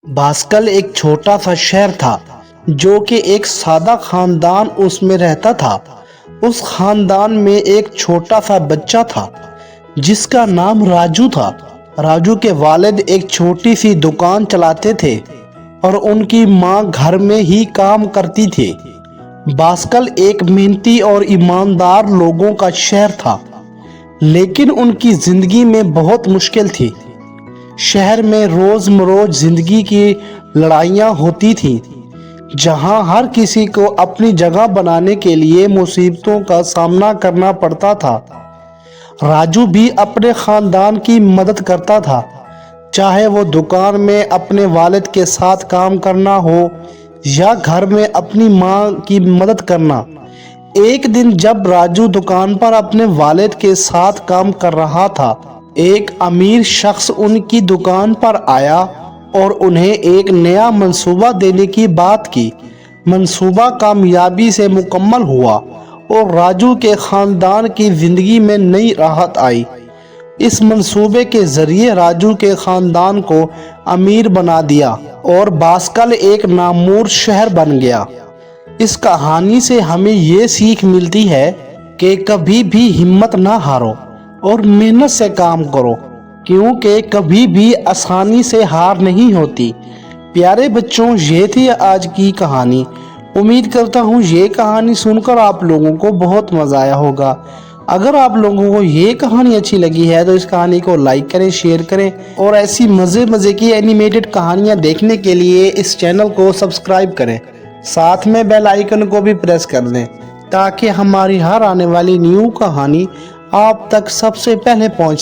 باسکل ایک چھوٹا سا شہر تھا جو کہ ایک سادہ خاندان اس میں رہتا تھا۔ اس خاندان میں ایک چھوٹا سا بچہ تھا جس کا نام راجو تھا۔ راجو کے والد ایک چھوٹی سی دکان چلاتے تھے اور ان کی ماں گھر میں ہی کام کرتی تھی۔ باسکل ایک محنتی اور ایماندار لوگوں کا شہر تھا، لیکن ان کی زندگی میں بہت مشکل تھی۔ شہر میں روز مروز زندگی کی لڑائیاں ہوتی تھیں، جہاں ہر کسی کو اپنی جگہ بنانے کے لیے مصیبتوں کا سامنا کرنا پڑتا تھا۔ راجو بھی اپنے خاندان کی مدد کرتا تھا، چاہے وہ دکان میں اپنے والد کے ساتھ کام کرنا ہو یا گھر میں اپنی ماں کی مدد کرنا۔ ایک دن جب راجو دکان پر اپنے والد کے ساتھ کام کر رہا تھا، ایک امیر شخص ان کی دکان پر آیا اور انہیں ایک نیا منصوبہ دینے کی بات کی۔ منصوبہ کامیابی سے مکمل ہوا اور راجو کے خاندان کی زندگی میں نئی راحت آئی۔ اس منصوبے کے ذریعے راجو کے خاندان کو امیر بنا دیا اور باسکل ایک نامور شہر بن گیا۔ اس کہانی سے ہمیں یہ سیکھ ملتی ہے کہ کبھی بھی ہمت نہ ہارو اور محنت سے کام کرو، کیونکہ کبھی بھی آسانی سے ہار نہیں ہوتی۔ پیارے بچوں، یہ تھی آج کی کہانی۔ امید کرتا ہوں یہ کہانی سن کر آپ لوگوں کو بہت مزہ آیا ہوگا۔ اگر آپ لوگوں کو یہ کہانی اچھی لگی ہے تو اس کہانی کو لائک کریں، شیئر کریں اور ایسی مزے کی اینیمیٹڈ کہانیاں دیکھنے کے لیے اس چینل کو سبسکرائب کریں۔ ساتھ میں بیل آئیکن کو بھی پریس کر دیں تاکہ ہماری ہر آنے والی نیو کہانی آپ تک سب سے پہلے پہنچ